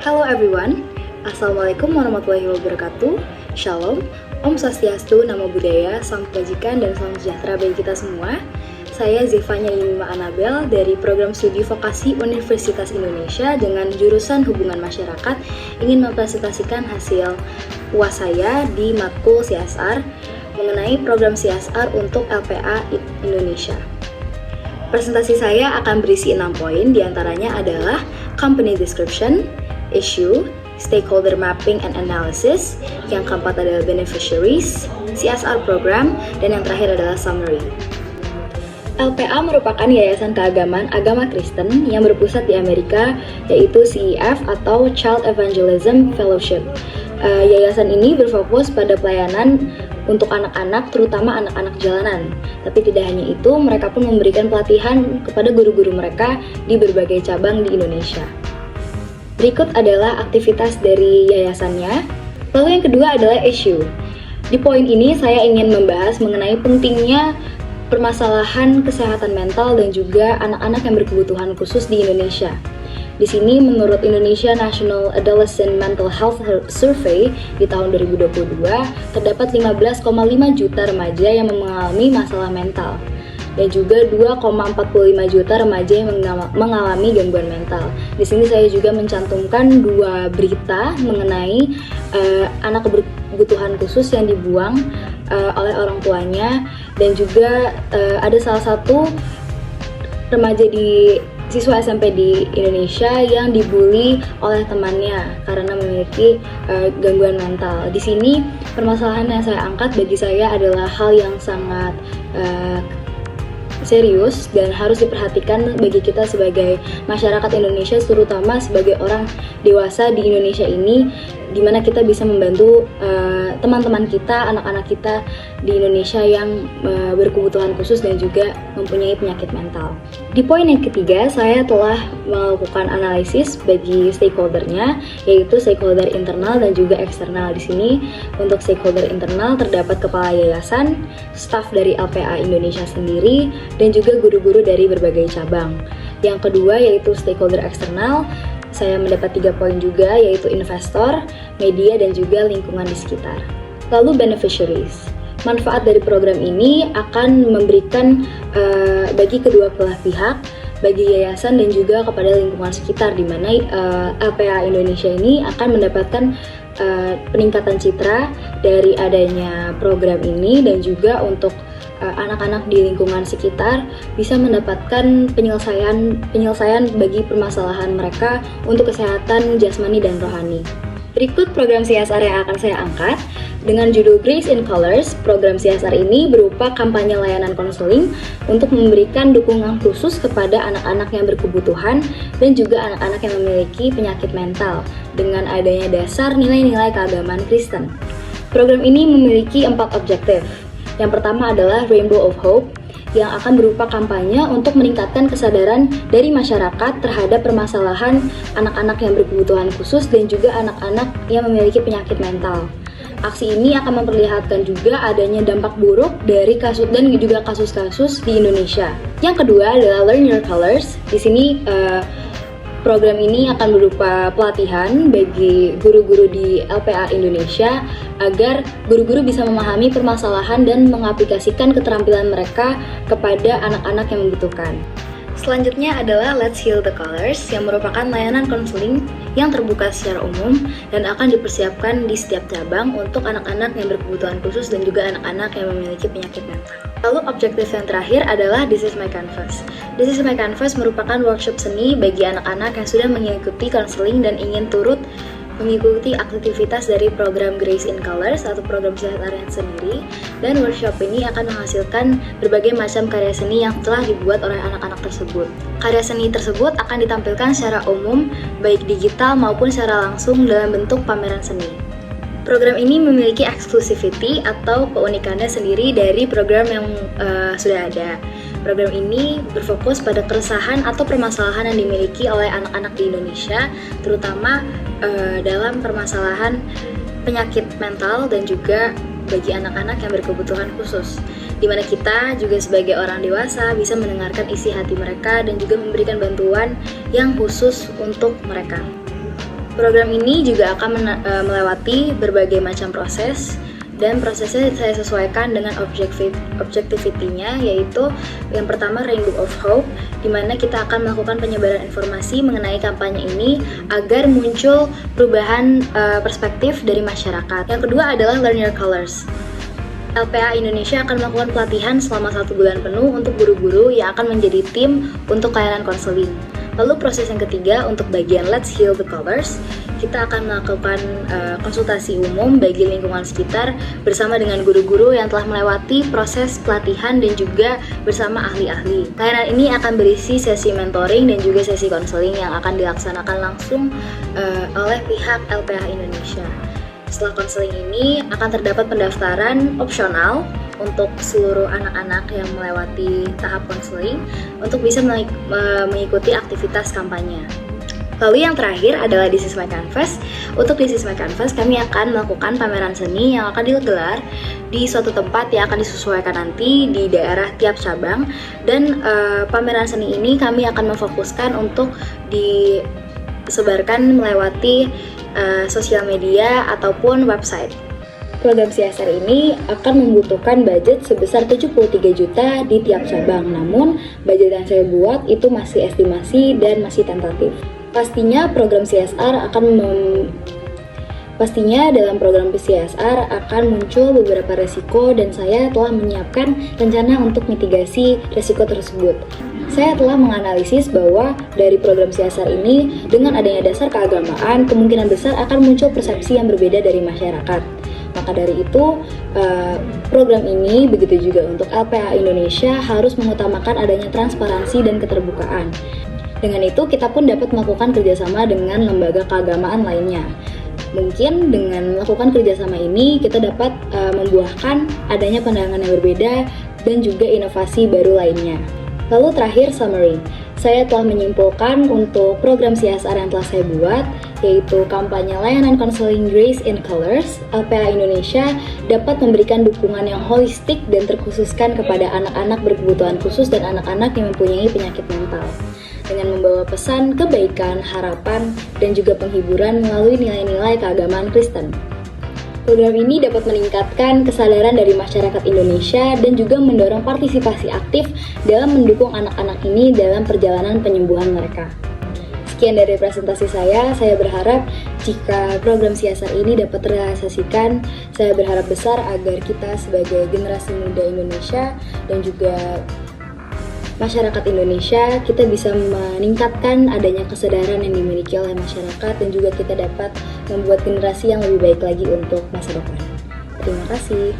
Hello everyone, Assalamualaikum warahmatullahi wabarakatuh. Shalom, Om Swastiastu, Namo Buddhaya, Salam Kebajikan dan salam sejahtera bagi kita semua. Saya Zevanya Yimima Anabel dari Program Studi Vokasi Universitas Indonesia dengan jurusan Hubungan Masyarakat ingin mempresentasikan hasil UAS saya di matkul CSR mengenai program CSR untuk LPA Indonesia. Presentasi saya akan berisi 6 poin, diantaranya adalah Company Description, Issue, Stakeholder Mapping and Analysis, yang keempat adalah Beneficiaries, CSR Program, dan yang terakhir adalah Summary. LPA merupakan yayasan keagamaan agama Kristen yang berpusat di Amerika, yaitu CEF atau Child Evangelism Fellowship. Yayasan ini berfokus pada pelayanan untuk anak-anak, terutama anak-anak jalanan. Tapi tidak hanya itu, mereka pun memberikan pelatihan kepada guru-guru mereka di berbagai cabang di Indonesia. Berikut adalah aktivitas dari yayasannya. Lalu yang kedua adalah issue. Di poin ini saya ingin membahas mengenai pentingnya permasalahan kesehatan mental dan juga anak-anak yang berkebutuhan khusus di Indonesia. Di sini menurut Indonesia National Adolescent Mental Health Survey di tahun 2022 terdapat 15,5 juta remaja yang mengalami masalah mental dan juga 2,45 juta remaja yang mengalami gangguan mental. Di sini saya juga mencantumkan 2 berita mengenai anak berkebutuhan khusus yang dibuang oleh orang tuanya, dan juga ada salah satu remaja di siswa SMP di Indonesia yang dibully oleh temannya karena memiliki gangguan mental. Di sini permasalahan yang saya angkat bagi saya adalah hal yang sangat serius dan harus diperhatikan bagi kita sebagai masyarakat Indonesia, terutama sebagai orang dewasa di Indonesia ini, di mana kita bisa membantu teman-teman kita, anak-anak kita di Indonesia yang berkebutuhan khusus dan juga mempunyai penyakit mental. Di poin yang ketiga, saya telah melakukan analisis bagi stakeholdernya, yaitu stakeholder internal dan juga eksternal. Di sini untuk stakeholder internal terdapat kepala yayasan, staf dari LPA Indonesia sendiri, dan juga guru-guru dari berbagai cabang. Yang kedua yaitu stakeholder eksternal, saya mendapat 3 poin juga, yaitu investor, media, dan juga lingkungan di sekitar. Lalu beneficiaries. Manfaat dari program ini akan memberikan bagi kedua belah pihak, bagi yayasan dan juga kepada lingkungan sekitar, di mana LPA Indonesia ini akan mendapatkan peningkatan citra dari adanya program ini, dan juga untuk anak-anak di lingkungan sekitar bisa mendapatkan penyelesaian bagi permasalahan mereka untuk kesehatan jasmani dan rohani. Berikut program CSR yang akan saya angkat dengan judul Grace in Colors. Program CSR ini berupa kampanye layanan konseling untuk memberikan dukungan khusus kepada anak-anak yang berkebutuhan dan juga anak-anak yang memiliki penyakit mental dengan adanya dasar nilai-nilai keagamaan Kristen. Program ini memiliki 4 objektif. Yang pertama adalah Rainbow of Hope, yang akan berupa kampanye untuk meningkatkan kesadaran dari masyarakat terhadap permasalahan anak-anak yang berkebutuhan khusus dan juga anak-anak yang memiliki penyakit mental. Aksi ini akan memperlihatkan juga adanya dampak buruk dari kasus dan juga kasus-kasus di Indonesia. Yang kedua adalah Learn Your Colors. Di sini program ini akan berupa pelatihan bagi guru-guru di LPA Indonesia agar guru-guru bisa memahami permasalahan dan mengaplikasikan keterampilan mereka kepada anak-anak yang membutuhkan. Selanjutnya adalah Let's Heal the Colors, yang merupakan layanan konseling yang terbuka secara umum dan akan dipersiapkan di setiap cabang untuk anak-anak yang berkebutuhan khusus dan juga anak-anak yang memiliki penyakit mental. Lalu objektif yang terakhir adalah This is My Canvas. This is My Canvas merupakan workshop seni bagi anak-anak yang sudah mengikuti konseling dan ingin turut mengikuti aktivitas dari program Grace in Colors atau program CSR sendiri, dan workshop ini akan menghasilkan berbagai macam karya seni yang telah dibuat oleh anak-anak tersebut. Karya seni tersebut akan ditampilkan secara umum, baik digital maupun secara langsung dalam bentuk pameran seni. Program ini memiliki exclusivity atau keunikannya sendiri dari program yang sudah ada. Program ini berfokus pada keresahan atau permasalahan yang dimiliki oleh anak-anak di Indonesia, terutama dalam permasalahan penyakit mental dan juga bagi anak-anak yang berkebutuhan khusus, di mana kita juga sebagai orang dewasa bisa mendengarkan isi hati mereka dan juga memberikan bantuan yang khusus untuk mereka. Program ini juga akan melewati berbagai macam proses, dan prosesnya saya sesuaikan dengan objectivity-nya, yaitu yang pertama Rainbow of Hope, di mana kita akan melakukan penyebaran informasi mengenai kampanye ini agar muncul perubahan perspektif dari masyarakat. Yang kedua adalah Learn Your Colors. LPA Indonesia akan melakukan pelatihan selama 1 bulan penuh untuk guru-guru yang akan menjadi tim untuk layanan konseling. Lalu proses yang ketiga untuk bagian Let's Heal the Colors, kita akan melakukan konsultasi umum bagi lingkungan sekitar bersama dengan guru-guru yang telah melewati proses pelatihan dan juga bersama ahli-ahli. Layanan ini akan berisi sesi mentoring dan juga sesi konseling yang akan dilaksanakan langsung oleh pihak LPA Indonesia. Setelah konseling ini akan terdapat pendaftaran opsional untuk seluruh anak-anak yang melewati tahap konseling untuk bisa mengikuti aktivitas kampanye. Lalu yang terakhir adalah This Is My Canvas. Untuk This Is My Canvas, kami akan melakukan pameran seni yang akan digelar di suatu tempat yang akan disesuaikan nanti di daerah tiap cabang. Dan pameran seni ini kami akan memfokuskan untuk disebarkan melewati sosial media ataupun website. Program CSR ini akan membutuhkan budget sebesar 73 juta di tiap cabang. Namun, budget yang saya buat itu masih estimasi dan masih tentatif. Pastinya dalam program CSR akan muncul beberapa resiko dan saya telah menyiapkan rencana untuk mitigasi resiko tersebut. Saya telah menganalisis bahwa dari program CSR ini dengan adanya dasar keagamaan, kemungkinan besar akan muncul persepsi yang berbeda dari masyarakat. Maka dari itu, program ini, begitu juga untuk LPA Indonesia, harus mengutamakan adanya transparansi dan keterbukaan. Dengan itu, kita pun dapat melakukan kerjasama dengan lembaga keagamaan lainnya. Mungkin dengan melakukan kerjasama ini, kita dapat membuahkan adanya pandangan yang berbeda dan juga inovasi baru lainnya. Lalu terakhir, summary. Saya telah menyimpulkan untuk program CSR yang telah saya buat, yaitu kampanye layanan konseling Grace in Colors. LPA Indonesia dapat memberikan dukungan yang holistik dan terkhususkan kepada anak-anak berkebutuhan khusus dan anak-anak yang mempunyai penyakit mental, dengan membawa pesan kebaikan, harapan, dan juga penghiburan melalui nilai-nilai keagamaan Kristen. Program ini dapat meningkatkan kesadaran dari masyarakat Indonesia dan juga mendorong partisipasi aktif dalam mendukung anak-anak ini dalam perjalanan penyembuhan mereka. Sekian dari presentasi saya berharap jika program CSR ini dapat terrealisasikan, saya berharap besar agar kita sebagai generasi muda Indonesia dan juga masyarakat Indonesia, kita bisa meningkatkan adanya kesadaran yang dimiliki oleh masyarakat dan juga kita dapat membuat generasi yang lebih baik lagi untuk masa depan. Terima kasih.